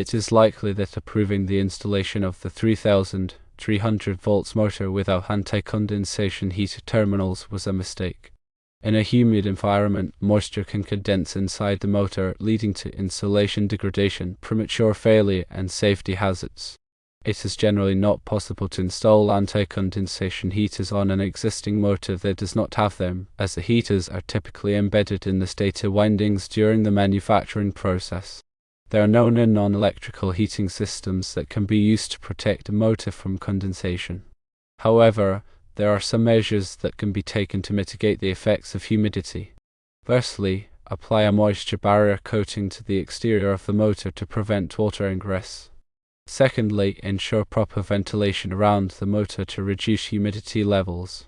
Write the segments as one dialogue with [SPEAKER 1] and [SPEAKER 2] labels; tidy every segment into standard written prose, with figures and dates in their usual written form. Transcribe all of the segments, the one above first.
[SPEAKER 1] it is likely that approving the installation of the 3300 volts motor without anti-condensation heater terminals was a mistake. In a humid environment, moisture can condense inside the motor, leading to insulation degradation, premature failure, and safety hazards. It is generally not possible to install anti-condensation heaters on an existing motor that does not have them, as the heaters are typically embedded in the stator windings during the manufacturing process. There are no non-electrical heating systems that can be used to protect a motor from condensation. However, there are some measures that can be taken to mitigate the effects of humidity. Firstly, apply a moisture barrier coating to the exterior of the motor to prevent water ingress. Secondly, ensure proper ventilation around the motor to reduce humidity levels.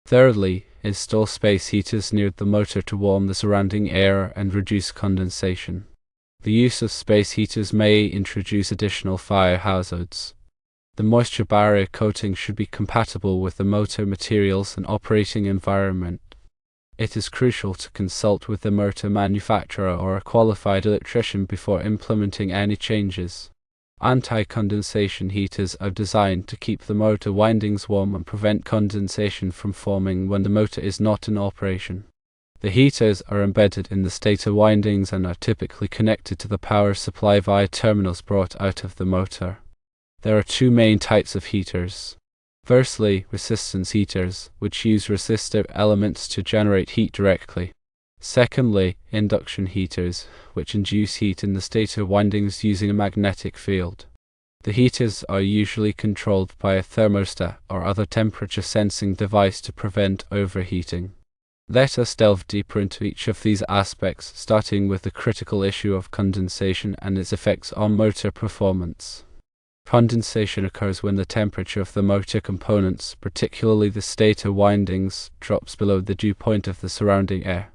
[SPEAKER 1] Thirdly, install space heaters near the motor to warm the surrounding air and reduce condensation. The use of space heaters may introduce additional fire hazards. The moisture barrier coating should be compatible with the motor materials and operating environment. It is crucial to consult with the motor manufacturer or a qualified electrician before implementing any changes. Anti-condensation heaters are designed to keep the motor windings warm and prevent condensation from forming when the motor is not in operation. The heaters are embedded in the stator windings and are typically connected to the power supply via terminals brought out of the motor. There are two main types of heaters. Firstly, resistance heaters, which use resistive elements to generate heat directly. Secondly, induction heaters, which induce heat in the stator windings using a magnetic field. The heaters are usually controlled by a thermostat or other temperature sensing device to prevent overheating. Let us delve deeper into each of these aspects, starting with the critical issue of condensation and its effects on motor performance. Condensation occurs when the temperature of the motor components, particularly the stator windings, drops below the dew point of the surrounding air.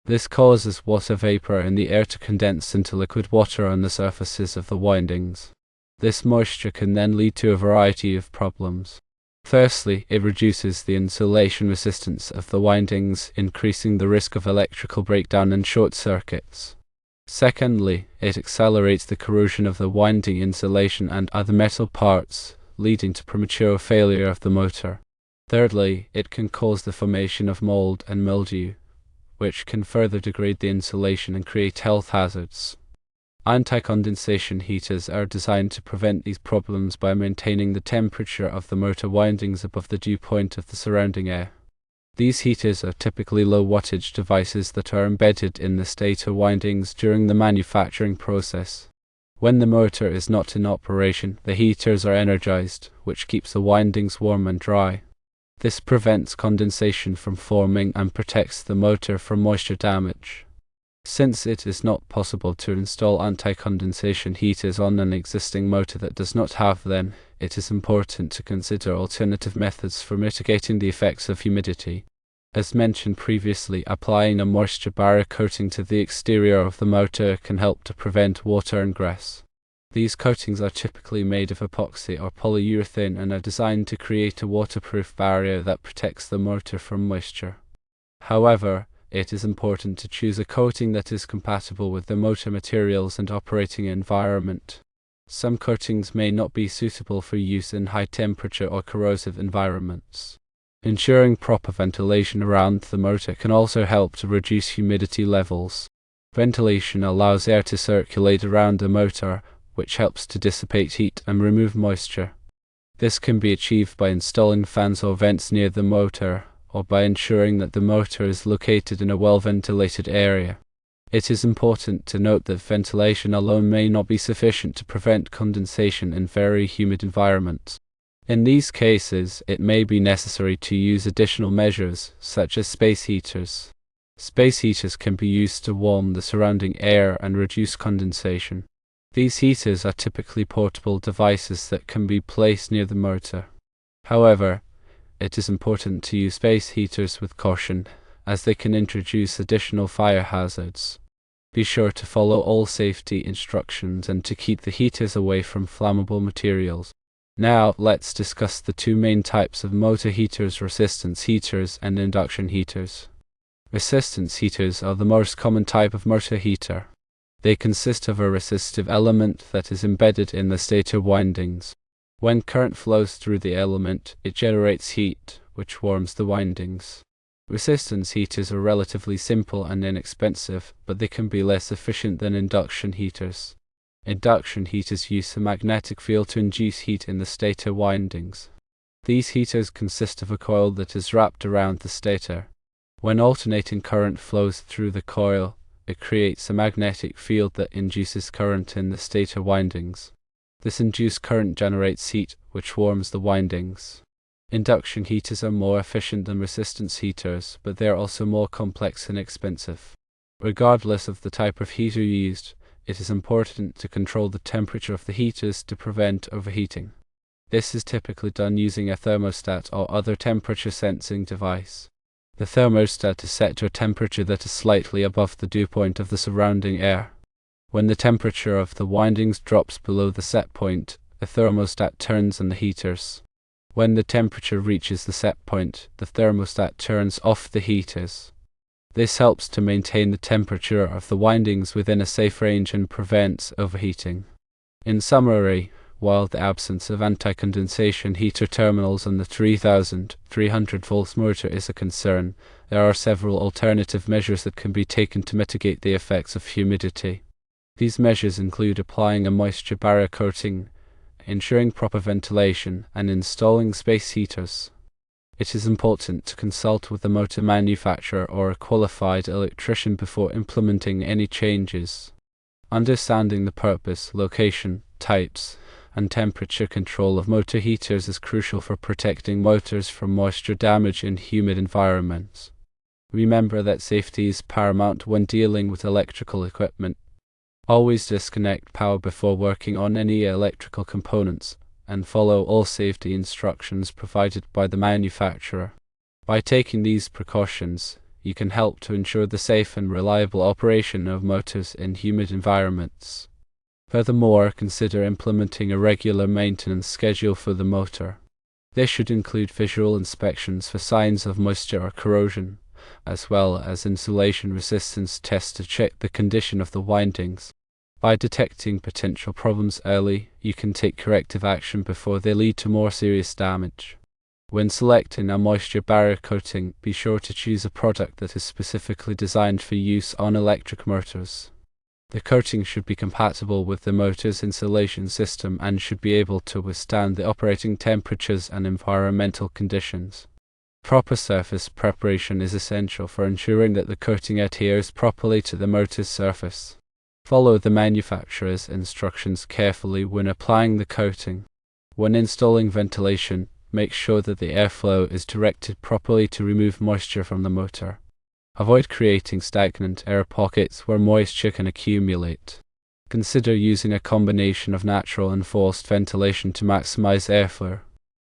[SPEAKER 1] This causes water vapor in the air to condense into liquid water on the surfaces of the windings. This moisture can then lead to a variety of problems. Firstly, it reduces the insulation resistance of the windings, increasing the risk of electrical breakdown and short circuits. Secondly, it accelerates the corrosion of the winding insulation and other metal parts, leading to premature failure of the motor. Thirdly, it can cause the formation of mold and mildew, which can further degrade the insulation and create health hazards. Anti-condensation heaters are designed to prevent these problems by maintaining the temperature of the motor windings above the dew point of the surrounding air. These heaters are typically low-wattage devices that are embedded in the stator windings during the manufacturing process. When the motor is not in operation, the heaters are energized, which keeps the windings warm and dry. This prevents condensation from forming and protects the motor from moisture damage. Since it is not possible to install anti-condensation heaters on an existing motor that does not have them, it is important to consider alternative methods for mitigating the effects of humidity. As mentioned previously, applying a moisture barrier coating to the exterior of the motor can help to prevent water ingress. These coatings are typically made of epoxy or polyurethane and are designed to create a waterproof barrier that protects the motor from moisture. However, it is important to choose a coating that is compatible with the motor materials and operating environment. Some coatings may not be suitable for use in high temperature or corrosive environments. Ensuring proper ventilation around the motor can also help to reduce humidity levels. Ventilation allows air to circulate around the motor, which helps to dissipate heat and remove moisture. This can be achieved by installing fans or vents near the motor, or by ensuring that the motor is located in a well-ventilated area. It is important to note that ventilation alone may not be sufficient to prevent condensation in very humid environments. In these cases, it may be necessary to use additional measures, such as space heaters. Space heaters can be used to warm the surrounding air and reduce condensation. These heaters are typically portable devices that can be placed near the motor. However, it is important to use space heaters with caution, as they can introduce additional fire hazards. Be sure to follow all safety instructions and to keep the heaters away from flammable materials. Now, let's discuss the two main types of motor heaters: resistance heaters and induction heaters. Resistance heaters are the most common type of motor heater. They consist of a resistive element that is embedded in the stator windings. When current flows through the element, it generates heat, which warms the windings. Resistance heaters are relatively simple and inexpensive, but they can be less efficient than induction heaters. Induction heaters use a magnetic field to induce heat in the stator windings. These heaters consist of a coil that is wrapped around the stator. When alternating current flows through the coil, it creates a magnetic field that induces current in the stator windings. This induced current generates heat, which warms the windings. Induction heaters are more efficient than resistance heaters, but they are also more complex and expensive. Regardless of the type of heater used, it is important to control the temperature of the heaters to prevent overheating. This is typically done using a thermostat or other temperature sensing device. The thermostat is set to a temperature that is slightly above the dew point of the surrounding air. When the temperature of the windings drops below the set point, the thermostat turns on the heaters. When the temperature reaches the set point, the thermostat turns off the heaters. This helps to maintain the temperature of the windings within a safe range and prevents overheating. In summary, while the absence of anti-condensation heater terminals on the 3300 volts motor is a concern, there are several alternative measures that can be taken to mitigate the effects of humidity. These measures include applying a moisture barrier coating, ensuring proper ventilation, and installing space heaters. It is important to consult with the motor manufacturer or a qualified electrician before implementing any changes. Understanding the purpose, location, types, and temperature control of motor heaters is crucial for protecting motors from moisture damage in humid environments. Remember that safety is paramount when dealing with electrical equipment. Always disconnect power before working on any electrical components, and follow all safety instructions provided by the manufacturer. By taking these precautions, you can help to ensure the safe and reliable operation of motors in humid environments. Furthermore, consider implementing a regular maintenance schedule for the motor. This should include visual inspections for signs of moisture or corrosion, as well as insulation resistance tests to check the condition of the windings. By detecting potential problems early, you can take corrective action before they lead to more serious damage. When selecting a moisture barrier coating, be sure to choose a product that is specifically designed for use on electric motors. The coating should be compatible with the motor's insulation system and should be able to withstand the operating temperatures and environmental conditions. Proper surface preparation is essential for ensuring that the coating adheres properly to the motor's surface. Follow the manufacturer's instructions carefully when applying the coating. When installing ventilation, make sure that the airflow is directed properly to remove moisture from the motor. Avoid creating stagnant air pockets where moisture can accumulate. Consider using a combination of natural and forced ventilation to maximize airflow.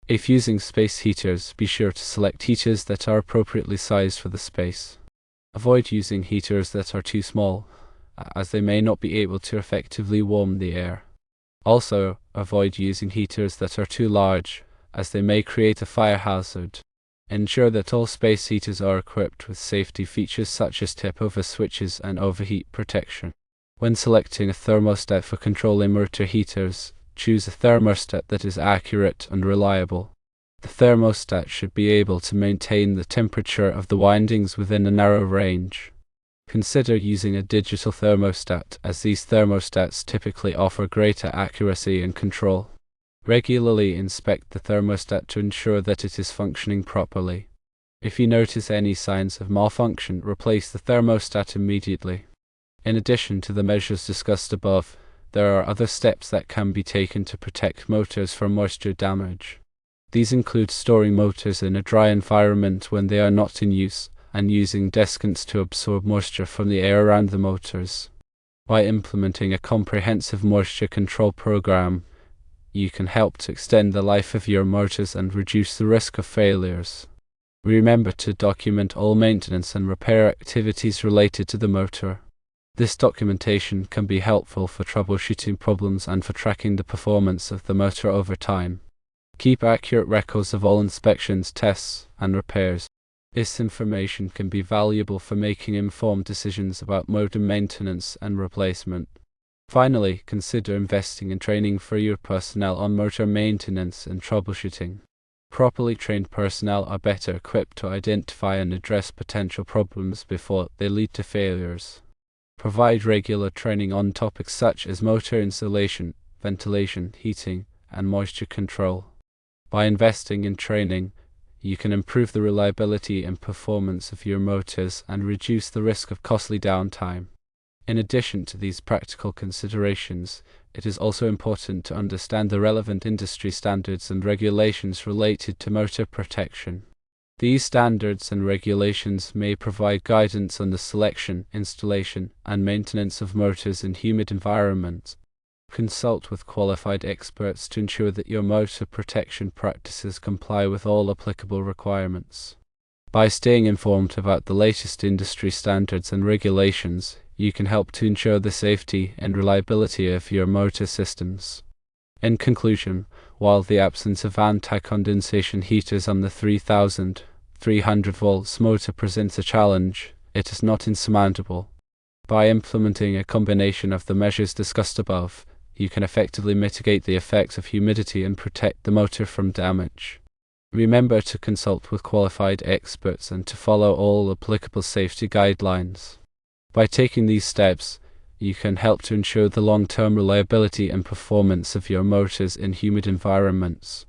[SPEAKER 1] If using space heaters, be sure to select heaters that are appropriately sized for the space. Avoid using heaters that are too small, as they may not be able to effectively warm the air. Also, avoid using heaters that are too large, as they may create a fire hazard. Ensure that all space heaters are equipped with safety features such as tip-over switches and overheat protection. When selecting a thermostat for controlling motor heaters, choose a thermostat that is accurate and reliable. The thermostat should be able to maintain the temperature of the windings within a narrow range. Consider using a digital thermostat, as these thermostats typically offer greater accuracy and control. Regularly inspect the thermostat to ensure that it is functioning properly. If you notice any signs of malfunction, replace the thermostat immediately. In addition to the measures discussed above, there are other steps that can be taken to protect motors from moisture damage. These include storing motors in a dry environment when they are not in use, and using deskants to absorb moisture from the air around the motors. By implementing a comprehensive moisture control program, you can help to extend the life of your motors and reduce the risk of failures. Remember to document all maintenance and repair activities related to the motor. This documentation can be helpful for troubleshooting problems and for tracking the performance of the motor over time. Keep accurate records of all inspections, tests, and repairs. This information can be valuable for making informed decisions about motor maintenance and replacement. Finally, consider investing in training for your personnel on motor maintenance and troubleshooting. Properly trained personnel are better equipped to identify and address potential problems before they lead to failures. Provide regular training on topics such as motor installation, ventilation, heating, and moisture control. By investing in training, you can improve the reliability and performance of your motors and reduce the risk of costly downtime. In addition to these practical considerations, it is also important to understand the relevant industry standards and regulations related to motor protection. These standards and regulations may provide guidance on the selection, installation, and maintenance of motors in humid environments. Consult with qualified experts to ensure that your motor protection practices comply with all applicable requirements. By staying informed about the latest industry standards and regulations, you can help to ensure the safety and reliability of your motor systems. In conclusion, while the absence of anti-condensation heaters on the 3300 volts motor presents a challenge, it is not insurmountable. By implementing a combination of the measures discussed above, you can effectively mitigate the effects of humidity and protect the motor from damage. Remember to consult with qualified experts and to follow all applicable safety guidelines. By taking these steps, you can help to ensure the long-term reliability and performance of your motors in humid environments.